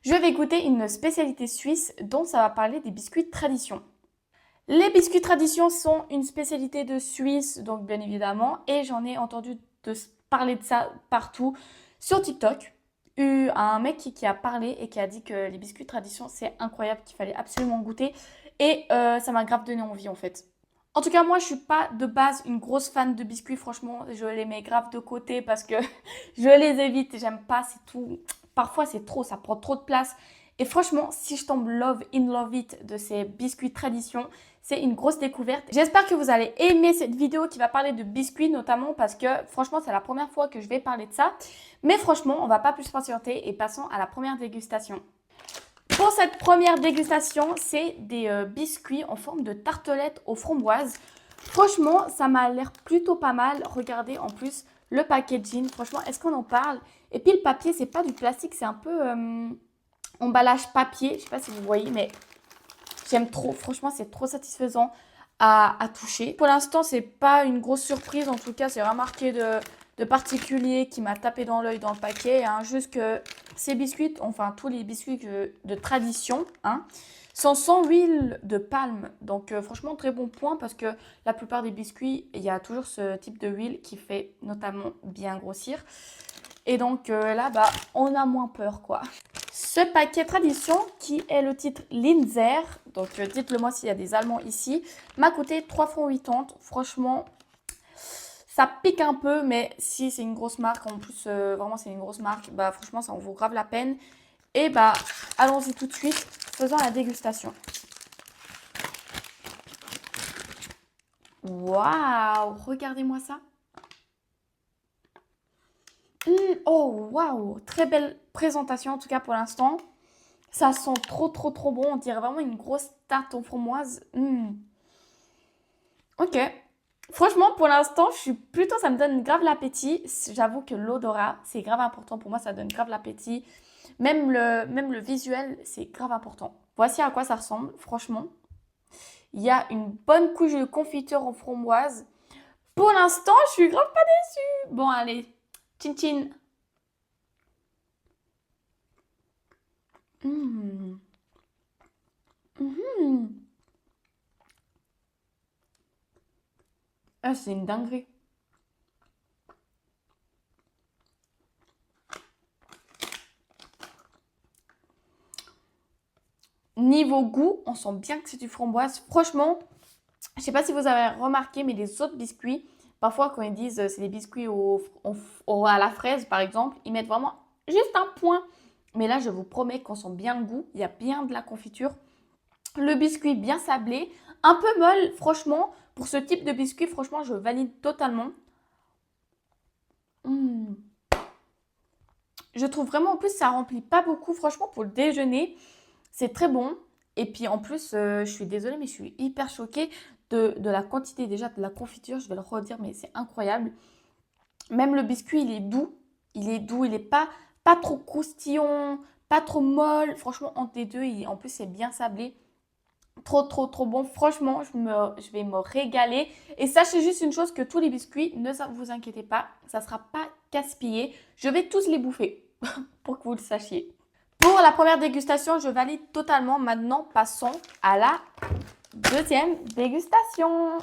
je vais goûter une spécialité suisse dont ça va parler des biscuits de tradition. Les biscuits tradition sont une spécialité de Suisse, donc bien évidemment, et j'en ai entendu parler de ça partout sur TikTok. Eu un mec qui a parlé et qui a dit que les biscuits tradition c'est incroyable, qu'il fallait absolument goûter, et ça m'a grave donné envie en fait. En tout cas, moi je suis pas de base une grosse fan de biscuits, franchement, je les mets grave de côté parce que je les évite, j'aime pas, c'est tout. Parfois c'est trop, ça prend trop de place. Et franchement, si je tombe in love it de ces biscuits tradition, c'est une grosse découverte. J'espère que vous allez aimer cette vidéo qui va parler de biscuits notamment parce que franchement, c'est la première fois que je vais parler de ça. Mais franchement, on va pas plus patienter et passons à la première dégustation. Pour cette première dégustation, c'est des biscuits en forme de tartelette aux framboises. Franchement, ça m'a l'air plutôt pas mal. Regardez en plus le packaging. Franchement, est-ce qu'on en parle? Et puis le papier, c'est pas du plastique, c'est un peu emballage papier. Je sais pas si vous voyez, mais j'aime trop. Franchement, c'est trop satisfaisant à toucher. Pour l'instant, c'est pas une grosse surprise. En tout cas, c'est remarqué de particulier qui m'a tapé dans l'œil dans le paquet. Hein. Juste que ces biscuits, enfin tous les biscuits de tradition, hein, sont sans huile de palme. Donc franchement, très bon point parce que la plupart des biscuits, il y a toujours ce type de huile qui fait notamment bien grossir. Et donc là, bah, on a moins peur, quoi. Ce paquet tradition, qui est le titre Linzer, donc dites-le moi s'il y a des Allemands ici, m'a coûté 3,80 €. Franchement, ça pique un peu, mais si c'est une grosse marque, en plus vraiment c'est une grosse marque, bah franchement ça en vaut grave la peine. Et bah allons-y tout de suite, faisons la dégustation. Waouh, regardez-moi ça. Oh waouh, très belle présentation en tout cas pour l'instant. Ça sent trop bon, on dirait vraiment une grosse tarte aux framboises. Ok. Franchement, pour l'instant, je suis plutôt, ça me donne grave l'appétit. J'avoue que l'odorat, c'est grave important pour moi, ça donne grave l'appétit. Même le visuel, c'est grave important. Voici à quoi ça ressemble, franchement. Il y a une bonne couche de confiture en framboise. Pour l'instant, je suis grave pas déçue. Bon, allez, chin chin. Mmh. Mmh. Ah, c'est une dinguerie. Niveau goût, on sent bien que c'est du framboise. Franchement, je sais pas si vous avez remarqué, mais les autres biscuits, parfois quand ils disent c'est des biscuits à la fraise par exemple, ils mettent vraiment juste un point. Mais là, je vous promets qu'on sent bien le goût. Il y a bien de la confiture. Le biscuit bien sablé, un peu molle, franchement. Pour ce type de biscuit, franchement, je valide totalement. Mmh. Je trouve vraiment en plus ça remplit pas beaucoup. Franchement, pour le déjeuner, c'est très bon. Et puis en plus, je suis désolée, mais je suis hyper choquée de la quantité déjà de la confiture. Je vais le redire, mais c'est incroyable. Même le biscuit, il est doux. Il est doux, il est pas trop croustillant, pas trop molle. Franchement, entre les deux, en plus, c'est bien sablé. Trop bon. Franchement, je vais me régaler. Et sachez juste une chose, que tous les biscuits, ne vous inquiétez pas, ça ne sera pas gaspillé. Je vais tous les bouffer, pour que vous le sachiez. Pour la première dégustation, je valide totalement. Maintenant, passons à la deuxième dégustation.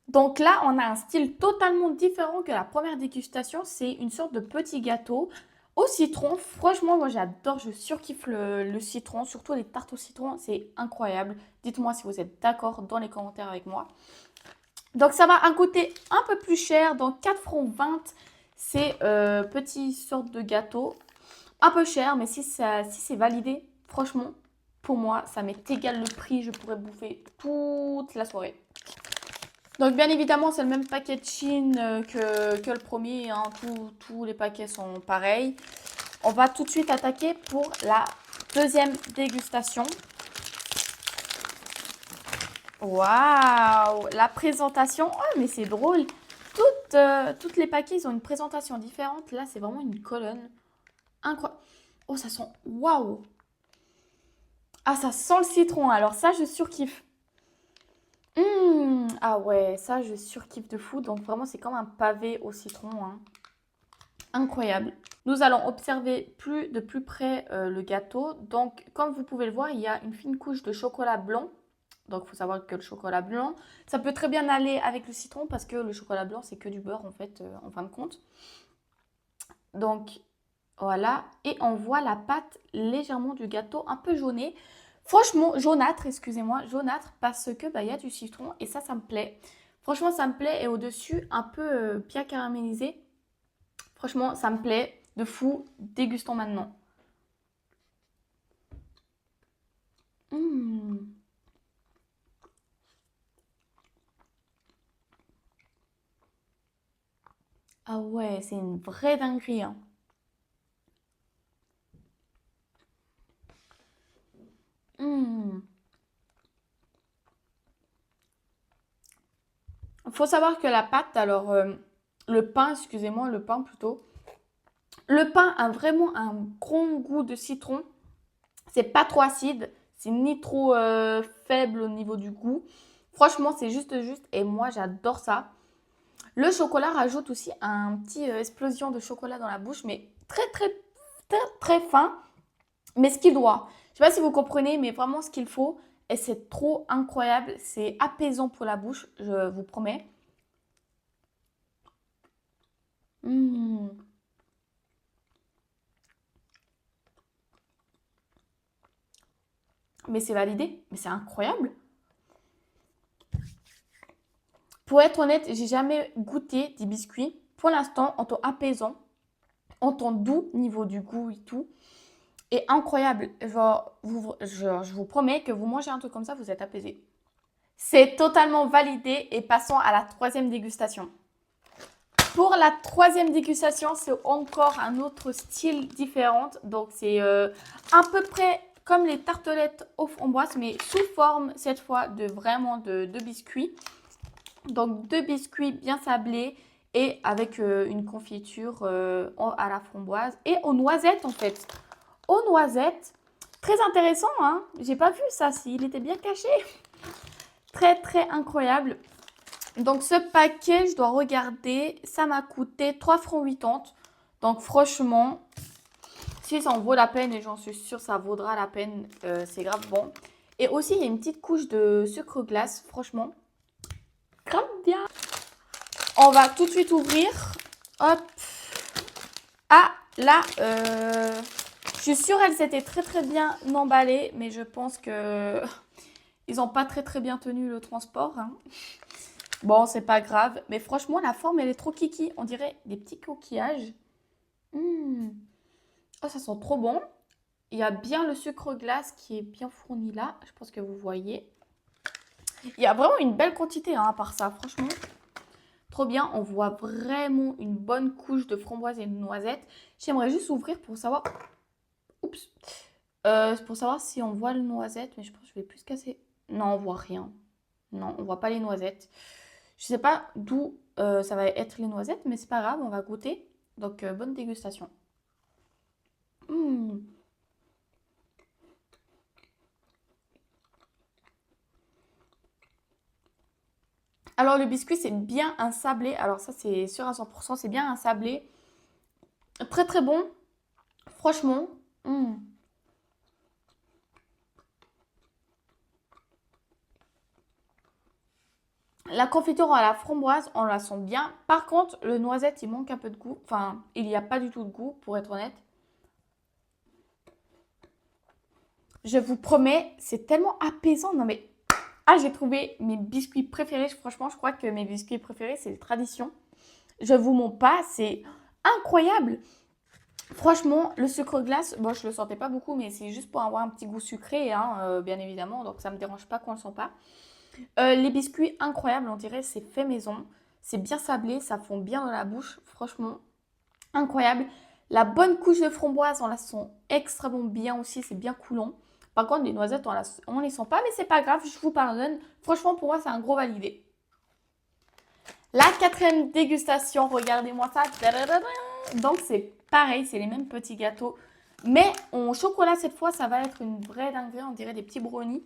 Donc là, on a un style totalement différent que la première dégustation. C'est une sorte de petit gâteau au citron. Franchement, moi j'adore, je surkiffe le citron, surtout les tartes au citron, c'est incroyable. Dites-moi si vous êtes d'accord dans les commentaires avec moi. Donc ça va coûter un peu plus cher, donc 4,20 €. C'est petit sorte de gâteau. Un peu cher, mais si c'est validé, franchement, pour moi, ça m'est égal le prix. Je pourrais bouffer toute la soirée. Donc bien évidemment, c'est le même packaging que le premier. Hein. Tous les paquets sont pareils. On va tout de suite attaquer pour la deuxième dégustation. Waouh! La présentation. Oh, mais c'est drôle. Toutes les paquets, ils ont une présentation différente. Là, c'est vraiment une colonne. Incroyable. Oh, ça sent... Waouh! Ah, ça sent le citron. Alors ça, je surkiffe. Ah ouais, ça, je surkiffe de fou. Donc vraiment, c'est comme un pavé au citron. Hein. incroyable. Nous allons observer de plus près le gâteau. Donc, comme vous pouvez le voir, il y a une fine couche de chocolat blanc. Donc, il faut savoir que le chocolat blanc, ça peut très bien aller avec le citron parce que le chocolat blanc, c'est que du beurre en fait, en fin de compte. Donc, voilà. Et on voit la pâte légèrement du gâteau un peu jaunée. Franchement, jaunâtre, excusez-moi, jaunâtre parce que bah, y a du citron et ça me plaît. Franchement, ça me plaît. Et au-dessus, un peu bien caramélisé. Franchement, ça me plaît de fou. Dégustons maintenant. Mmh. Ah ouais, c'est une vraie dinguerie, hein. Mmh. Faut savoir que la pâte, alors le pain, excusez-moi, le pain plutôt. Le pain a vraiment un grand goût de citron. C'est pas trop acide, c'est ni trop faible au niveau du goût. Franchement, c'est juste juste et moi j'adore ça. Le chocolat rajoute aussi un petit explosion de chocolat dans la bouche, mais très très très très fin, mais ce qu'il doit. Je sais pas si vous comprenez, mais vraiment ce qu'il faut. Et c'est trop incroyable, c'est apaisant pour la bouche, je vous promets. Mmh. Mais c'est validé, mais c'est incroyable. Pour être honnête, j'ai jamais goûté des biscuits. Pour l'instant, en temps apaisant, en temps doux, niveau du goût et tout. Et incroyable. Je vous promets que vous mangez un truc comme ça, vous êtes apaisé. C'est totalement validé et passons à la troisième dégustation. Pour la troisième dégustation, c'est encore un autre style différent. Donc, c'est à peu près comme les tartelettes aux framboises, mais sous forme cette fois de vraiment de biscuits. Donc, deux biscuits bien sablés et avec une confiture à la framboise et aux noisettes en fait. Aux noisettes, très intéressant, hein. J'ai pas vu ça, s'il était bien caché. Très, très incroyable. Donc, ce paquet, je dois regarder, ça m'a coûté 3 francs 80. Donc, franchement, si ça en vaut la peine, et j'en suis sûre, ça vaudra la peine, c'est grave bon. Et aussi, il y a une petite couche de sucre glace, franchement, grave bien. On va tout de suite ouvrir. Hop. Ah, là, je suis sûre elles étaient très très bien emballées, mais je pense que ils n'ont pas très très bien tenu le transport, hein. Bon, c'est pas grave, mais franchement, la forme, elle est trop kiki. On dirait des petits coquillages. Mmh. Oh, ça sent trop bon. Il y a bien le sucre glace qui est bien fourni là. Je pense que vous voyez. Il y a vraiment une belle quantité, hein, à part ça, franchement. Trop bien, on voit vraiment une bonne couche de framboises et de noisettes. J'aimerais juste ouvrir pour savoir... Oups. Pour savoir si on voit le noisette, mais je pense que je vais plus casser. Non, on voit rien. Non, on voit pas les noisettes. Je sais pas d'où ça va être les noisettes, mais c'est pas grave, on va goûter. Donc, bonne dégustation. Mmh. Alors, le biscuit, c'est bien un sablé. Alors, ça, c'est sûr à 100%, c'est bien un sablé. Très, très bon. Franchement. Mmh. La confiture à la framboise, on la sent bien. Par contre, le noisette, il manque un peu de goût. Enfin, il n'y a pas du tout de goût, pour être honnête. Je vous promets, c'est tellement apaisant. Non mais, ah, j'ai trouvé mes biscuits préférés. Franchement, je crois que mes biscuits préférés, c'est les traditions. Je vous mens pas, c'est incroyable. Franchement, le sucre glace, bon, je le sentais pas beaucoup, mais c'est juste pour avoir un petit goût sucré, hein, bien évidemment. Donc, ça me dérange pas qu'on le sent pas. Les biscuits, incroyables, on dirait c'est fait maison. C'est bien sablé, ça fond bien dans la bouche, franchement, incroyable. La bonne couche de framboise, on la sent extrêmement bien aussi, c'est bien coulant. Par contre, les noisettes, on les sent pas, mais c'est pas grave, je vous pardonne. Franchement, pour moi, c'est un gros validé. La quatrième dégustation, regardez-moi ça. Donc, c'est pareil, c'est les mêmes petits gâteaux. Mais en chocolat, cette fois, ça va être une vraie dinguerie, on dirait des petits brownies.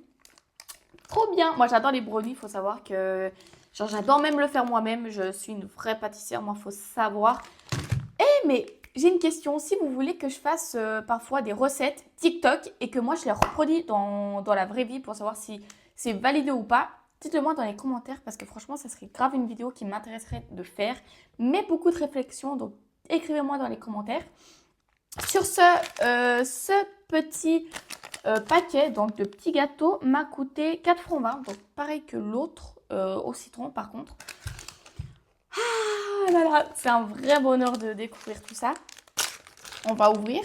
Trop bien. Moi, j'adore les brownies. Il faut savoir que genre, j'adore même le faire moi-même. Je suis une vraie pâtissière. Moi, il faut savoir. Eh, mais j'ai une question. Si vous voulez que je fasse parfois des recettes TikTok et que moi je les reproduis dans la vraie vie pour savoir si c'est validé ou pas, dites-le moi dans les commentaires parce que franchement, ça serait grave une vidéo qui m'intéresserait de faire. Mais beaucoup de réflexions, donc écrivez-moi dans les commentaires. Sur ce petit paquet donc de petits gâteaux m'a coûté 4,20 €. Donc pareil que l'autre au citron par contre. Ah là là, c'est un vrai bonheur de découvrir tout ça. On va ouvrir.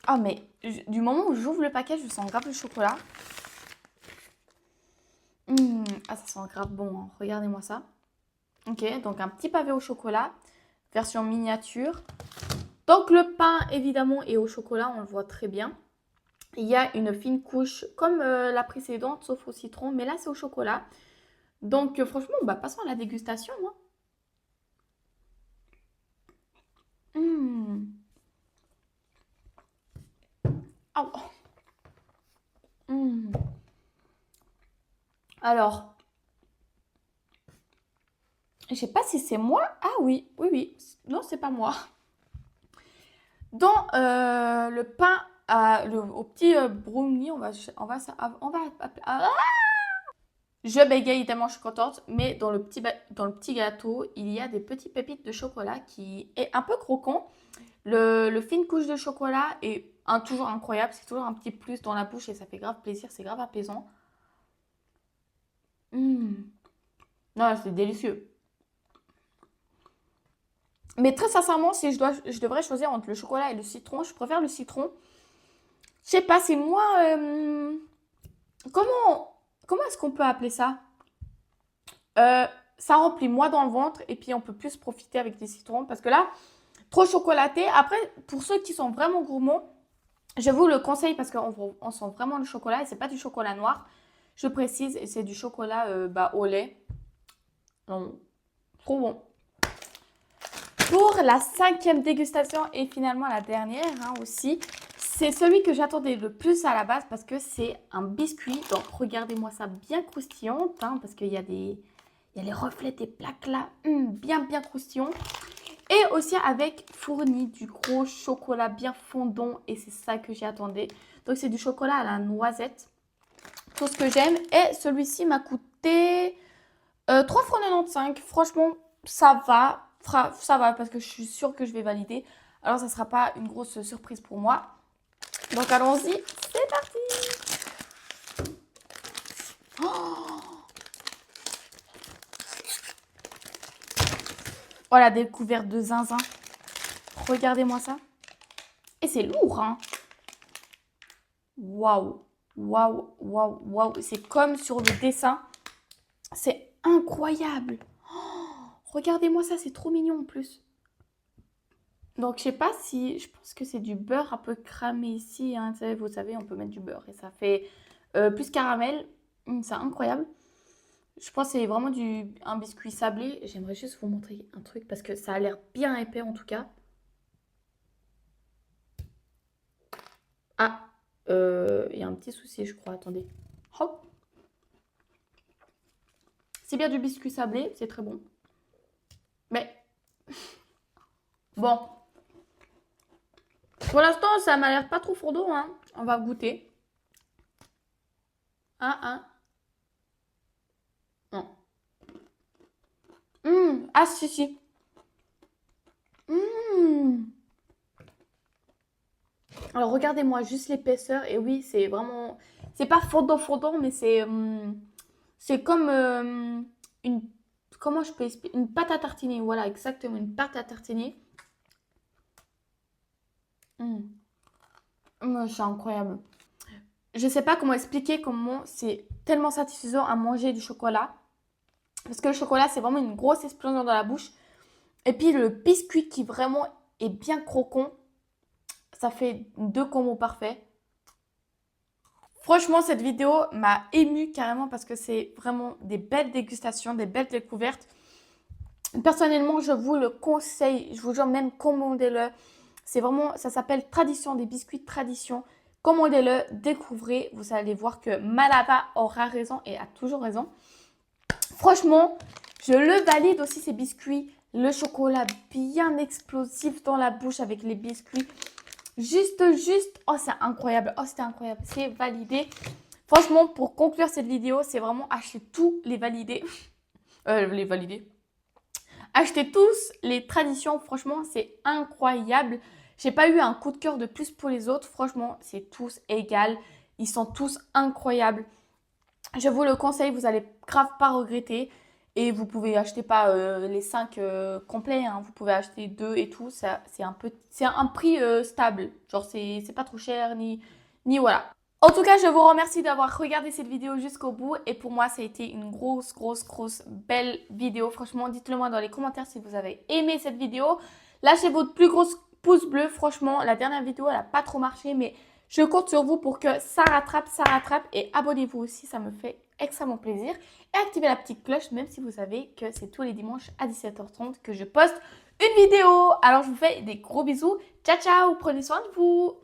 Ah mais du moment où j'ouvre le paquet, je sens grave le chocolat. Ah ça sent grave bon, hein. Regardez-moi ça. Ok, donc un petit pavé au chocolat, version miniature. Donc le pain évidemment est au chocolat, on le voit très bien. Il y a une fine couche comme la précédente, sauf au citron, mais là c'est au chocolat. Donc franchement, bah, passons à la dégustation, hein. Mmh. Ah, oh. Mmh. Alors, je sais pas si c'est moi. Ah oui, oui, oui. Non, c'est pas moi. Dans le pain au petit brownie, je bégaye tellement je suis contente, mais dans le petit gâteau, il y a des petites pépites de chocolat qui est un peu croquant. Le fine couche de chocolat est toujours incroyable, c'est toujours un petit plus dans la bouche et ça fait grave plaisir, c'est grave apaisant. Non, c'est délicieux. Mais très sincèrement, si je devrais choisir entre le chocolat et le citron, je préfère le citron. Je sais pas, c'est moins... comment est-ce qu'on peut appeler ça? Euh, Ça remplit moins dans le ventre et puis on peut plus profiter avec des citrons parce que là, trop chocolaté. Après, pour ceux qui sont vraiment gourmands, je vous le conseille parce qu'on sent vraiment le chocolat et c'est pas du chocolat noir. Je précise, et c'est du chocolat au lait. Non, trop bon. Pour la 5e dégustation et finalement la dernière aussi, c'est celui que j'attendais le plus à la base parce que c'est un biscuit. Donc regardez-moi ça bien croustillant parce qu'il y a les reflets des plaques là, bien bien croustillant. Et aussi avec fourni du gros chocolat bien fondant et c'est ça que j'attendais. Donc c'est du chocolat à la noisette, tout ce que j'aime. Et celui-ci m'a coûté 3,95 €. Franchement, ça va. Ça va parce que je suis sûre que je vais valider. Alors, ça ne sera pas une grosse surprise pour moi. Donc, allons-y. C'est parti. Oh, la découverte de zinzin. Regardez-moi ça. Et c'est lourd, hein. Waouh. Waouh, waouh, waouh. C'est comme sur le dessin. C'est incroyable. Regardez-moi ça, c'est trop mignon en plus. Donc, je sais pas si... Je pense que c'est du beurre un peu cramé ici, hein. Vous savez, on peut mettre du beurre et ça fait plus caramel. C'est incroyable. Je pense que c'est vraiment un biscuit sablé. J'aimerais juste vous montrer un truc parce que ça a l'air bien épais en tout cas. Ah, il y a un petit souci, je crois. Attendez. Hop. C'est bien du biscuit sablé, c'est très bon. Mais, bon. Pour l'instant, ça m'a l'air pas trop fourdeau, hein. On va goûter. Un. Non. Ah, si, si. Alors, regardez-moi juste l'épaisseur. Et oui, c'est vraiment... C'est pas fondant, mais c'est comme une... Comment je peux expliquer? Une pâte à tartiner. Voilà, exactement. Une pâte à tartiner. C'est incroyable. Je sais pas comment expliquer comment c'est tellement satisfaisant à manger du chocolat. Parce que le chocolat, c'est vraiment une grosse explosion dans la bouche. Et puis le biscuit qui vraiment est bien croquant. Ça fait deux combos parfaits. Franchement, cette vidéo m'a émue carrément parce que c'est vraiment des belles dégustations, des belles découvertes. Personnellement, je vous le conseille. Je vous jure, même commandez-le. C'est vraiment, ça s'appelle Tradition, des biscuits Tradition. Commandez-le, découvrez. Vous allez voir que Malava aura raison et a toujours raison. Franchement, Je le valide aussi ces biscuits. Le chocolat bien explosif dans la bouche avec les biscuits. Juste. Oh, c'est incroyable. Oh, c'était incroyable. C'est validé. Franchement, pour conclure cette vidéo, c'est vraiment acheter tous les validés. Les validés. Achetez tous les traditions. Franchement, c'est incroyable. J'ai pas eu un coup de cœur de plus pour les autres. Franchement, c'est tous égal. Ils sont tous incroyables. Je vous le conseille, vous allez grave pas regretter. Et vous pouvez acheter pas les 5 complets, hein. Vous pouvez acheter 2 et tout. Ça, c'est un prix stable. Genre, c'est pas trop cher, ni voilà. En tout cas, je vous remercie d'avoir regardé cette vidéo jusqu'au bout. Et pour moi, ça a été une grosse belle vidéo. Franchement, dites-le moi dans les commentaires si vous avez aimé cette vidéo. Lâchez votre plus gros pouce bleu. Franchement, la dernière vidéo, elle n'a pas trop marché. Mais je compte sur vous pour que ça rattrape. Et abonnez-vous aussi, ça me fait extrêmement plaisir. Et activez la petite cloche, même si vous savez que c'est tous les dimanches à 17h30 que je poste une vidéo. Alors, je vous fais des gros bisous. Ciao, ciao, prenez soin de vous.